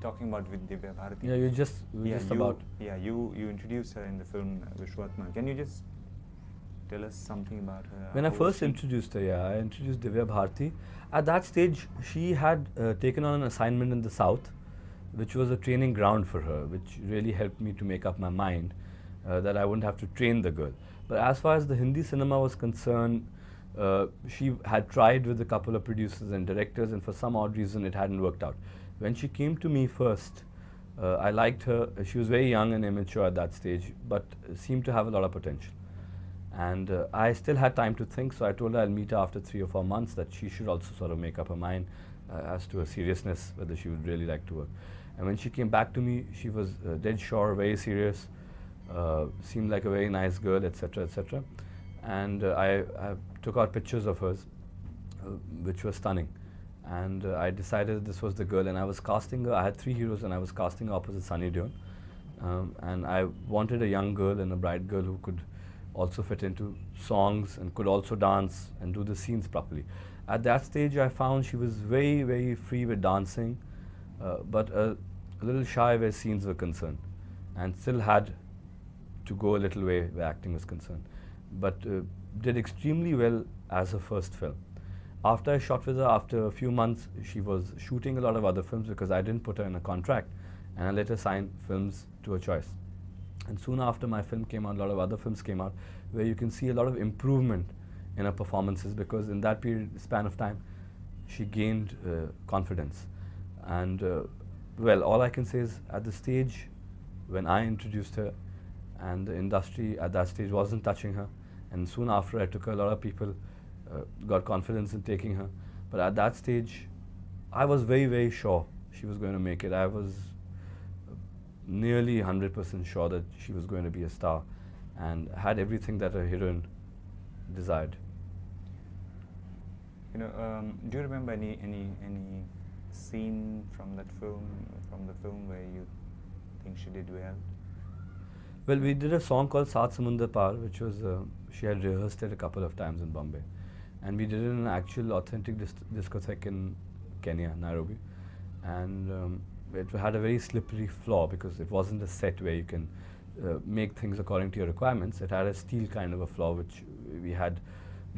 talking about with Divya Bharati. Yeah, we were just about. Yeah, you introduced her in the film Vishwatma. Can you just tell us something about her? When I How was first she? introduced her, yeah, I introduced Divya Bharti. At that stage, she had taken on an assignment in the South, which was a training ground for her, which really helped me to make up my mind that I wouldn't have to train the girl. But as far as the Hindi cinema was concerned, she had tried with a couple of producers and directors, and for some odd reason, it hadn't worked out. When she came to me first, I liked her. She was very young and immature at that stage, but seemed to have a lot of potential. And I still had time to think, so I told her I'll meet her after 3 or 4 months, that she should also sort of make up her mind as to her seriousness, whether she would really like to work. And when she came back to me, she was dead sure, very serious, seemed like a very nice girl, etc., etc. And I took out pictures of hers, which were stunning. And I decided this was the girl, and I was casting her. I had 3 heroes, and I was casting her opposite Sunny Deol. And I wanted a young girl and a bright girl who could also fit into songs and could also dance and do the scenes properly. At that stage, I found she was very, very free with dancing, but a little shy where scenes were concerned, and still had to go a little way where acting was concerned. But did extremely well as her first film. After I shot with her, after a few months, she was shooting a lot of other films because I didn't put her in a contract, and I let her sign films to her choice. And soon after my film came out, a lot of other films came out, where you can see a lot of improvement in her performances, because in that span of time, she gained confidence. And well, all I can say is, at the stage when I introduced her, and the industry at that stage wasn't touching her, and soon after I took her, a lot of people got confidence in taking her. But at that stage, I was very, very sure she was going to make it. I was nearly 100% sure that she was going to be a star, and had everything that a heroine desired. You know, do you remember any scene from the film where you think she did well? Well, we did a song called Saat Samundar Par, which was, she had rehearsed it a couple of times in Bombay. And we did it in an actual authentic discotheque in Kenya, Nairobi. And it had a very slippery floor, because it wasn't a set where you can make things according to your requirements. It had a steel kind of a floor, which we had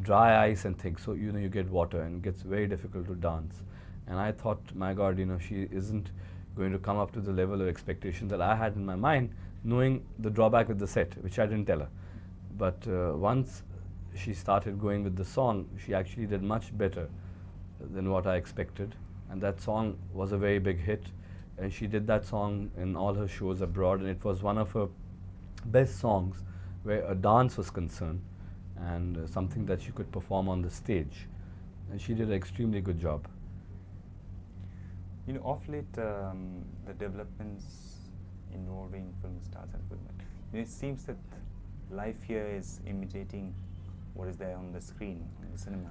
dry ice and things, so you get water, and it gets very difficult to dance. And I thought, my God, she isn't going to come up to the level of expectation that I had in my mind, knowing the drawback with the set, which I didn't tell her. But once she started going with the song, she actually did much better than what I expected. And that song was a very big hit. And she did that song in all her shows abroad, and it was one of her best songs where a dance was concerned, and something that she could perform on the stage. And she did an extremely good job. You know, of late, the developments involving film stars and film, it seems that life here is imitating what is there on the screen, in the cinema.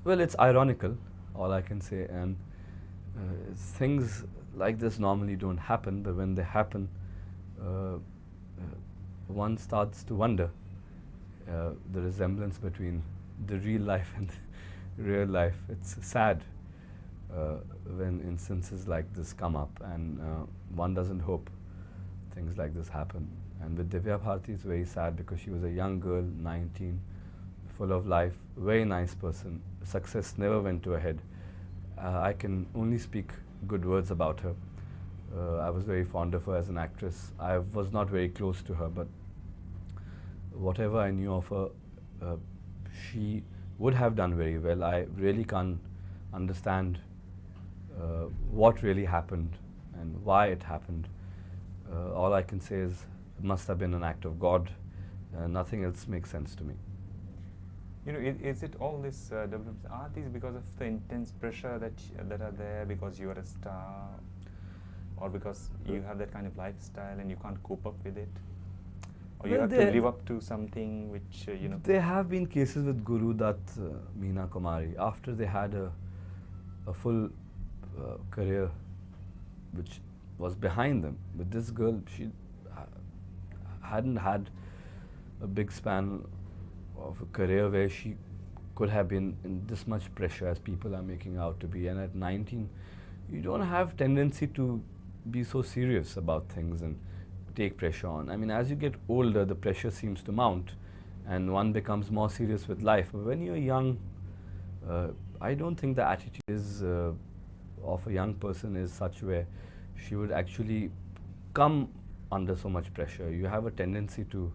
Well, it's ironical, all I can say, and things like this normally don't happen, but when they happen, one starts to wonder the resemblance between the real life and the real life. It's sad when instances like this come up, and one doesn't hope things like this happen. And with Divya Bharti, it's very sad, because she was a young girl, 19, full of life, very nice person. Success never went to her head. I can only speak good words about her. I was very fond of her as an actress. I was not very close to her, but whatever I knew of her, she would have done very well. I really can't understand what really happened and why it happened. All I can say is it must have been an act of God. Nothing else makes sense to me. You know, is it all this developments, are these because of the intense pressure that are there because you are a star, or because you have that kind of lifestyle and you can't cope up with it, or you have to live up to something which There have been cases with Guru Dutt, Meena Kumari, after they had a full career which was behind them. With this girl, she hadn't had a big span of a career where she could have been in this much pressure as people are making out to be. And at 19, you don't have tendency to be so serious about things and take pressure on. I mean, as you get older, the pressure seems to mount, and one becomes more serious with life. But when you're young, uh, I don't think the attitude is of a young person is such where she would actually come under so much pressure. You have a tendency to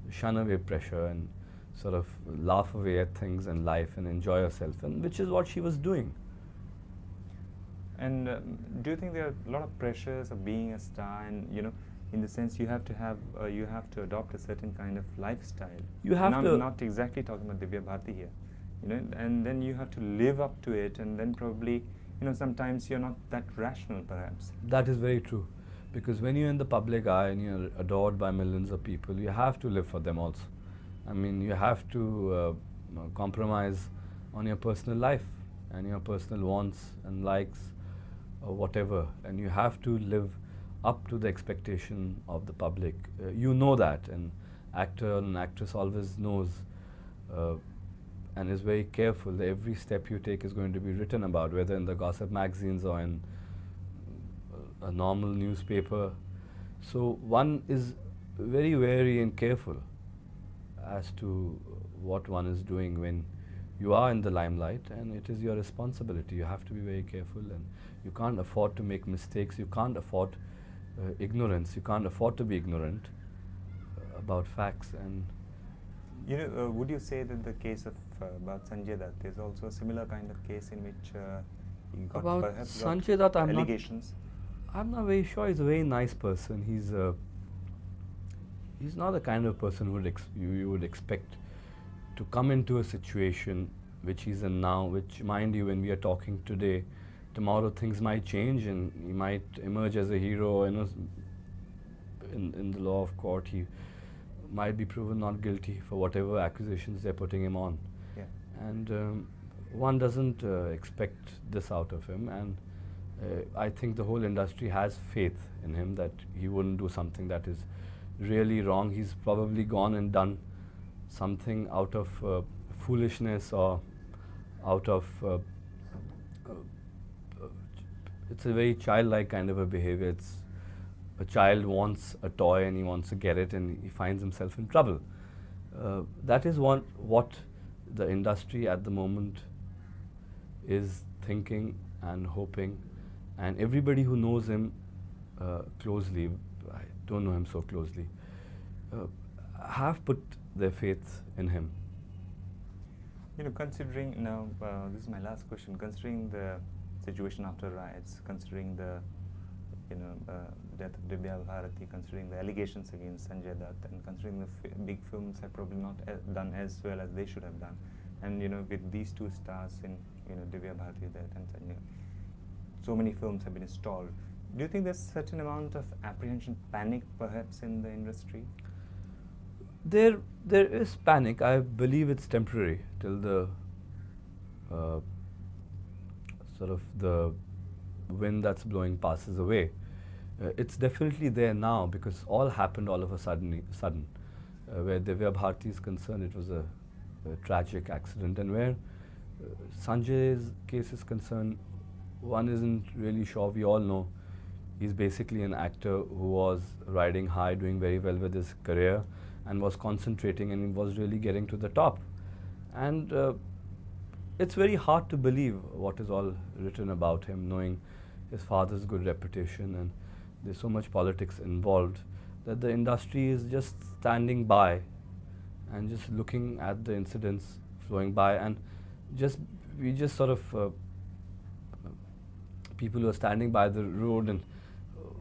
shun away pressure and sort of laugh away at things and life and enjoy yourself, and which is what she was doing. And do you think there are a lot of pressures of being a star, and in the sense you have to adopt a certain kind of lifestyle? You have I'm to- not exactly talking about Divya Bharti here, and then you have to live up to it, and then probably sometimes you're not that rational, perhaps. That is very true. Because when you're in the public eye and you're adored by millions of people, you have to live for them also. I mean, you have to compromise on your personal life and your personal wants and likes or whatever. And you have to live up to the expectation of the public. You know that, and actor and actress always knows and is very careful that every step you take is going to be written about, whether in the gossip magazines or in a normal newspaper. So one is very wary and careful as to what one is doing when you are in the limelight, and it is your responsibility. You have to be very careful, and you can't afford to make mistakes. You can't afford ignorance. You can't afford to be ignorant about facts. And Would you say that the case of about Sanjay Dutt is also a similar kind of case in which he got about perhaps got Sanjay Dutt, allegations? I'm not very sure. He's a very nice person. He's not the kind of person who you would expect to come into a situation which he's in now, which, mind you, when we are talking today, tomorrow things might change and he might emerge as a hero. In the law of court, he might be proven not guilty for whatever accusations they're putting him on. Yeah. And one doesn't expect this out of him, and I think the whole industry has faith in him that he wouldn't do something that is really wrong. He's probably gone and done something out of foolishness or out of it's a very childlike kind of a behavior. It's a child wants a toy and he wants to get it, and he finds himself in trouble. That is what the industry at the moment is thinking and hoping, and everybody who knows him closely, I don't know him so closely, have put their faith in him. Considering now, this is my last question. Considering the situation after riots, considering the death of Divya Bharati, considering the allegations against Sanjay Dutt, and considering the big films have probably not done as well as they should have done, and with these two stars in Divya Bharati Dutt and Sanjay, so many films have been stalled. Do you think there's a certain amount of apprehension, panic perhaps in the industry? There is panic. I believe it's temporary till the sort of the wind that's blowing passes away. It's definitely there now because all happened all of a sudden. Where Divya Bharati is concerned, it was a tragic accident, and where Sanjay's case is concerned, one isn't really sure. We all know he's basically an actor who was riding high, doing very well with his career, and was concentrating and was really getting to the top. And it's very hard to believe what is all written about him, knowing his father's good reputation, and there's so much politics involved that the industry is just standing by and just looking at the incidents flowing by, and we just sort of people who are standing by the road and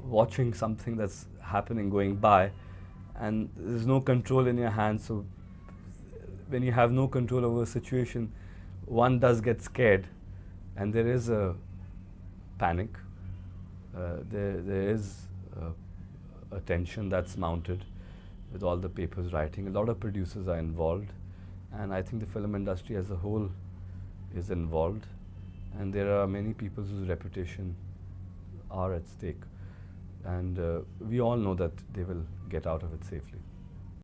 watching something that's happening going by, and there's no control in your hands. So when you have no control over a situation, one does get scared, and there is a panic. There is a tension that's mounted with all the papers writing. A lot of producers are involved, and I think the film industry as a whole is involved, and there are many people whose reputation are at stake, and we all know that they will get out of it safely.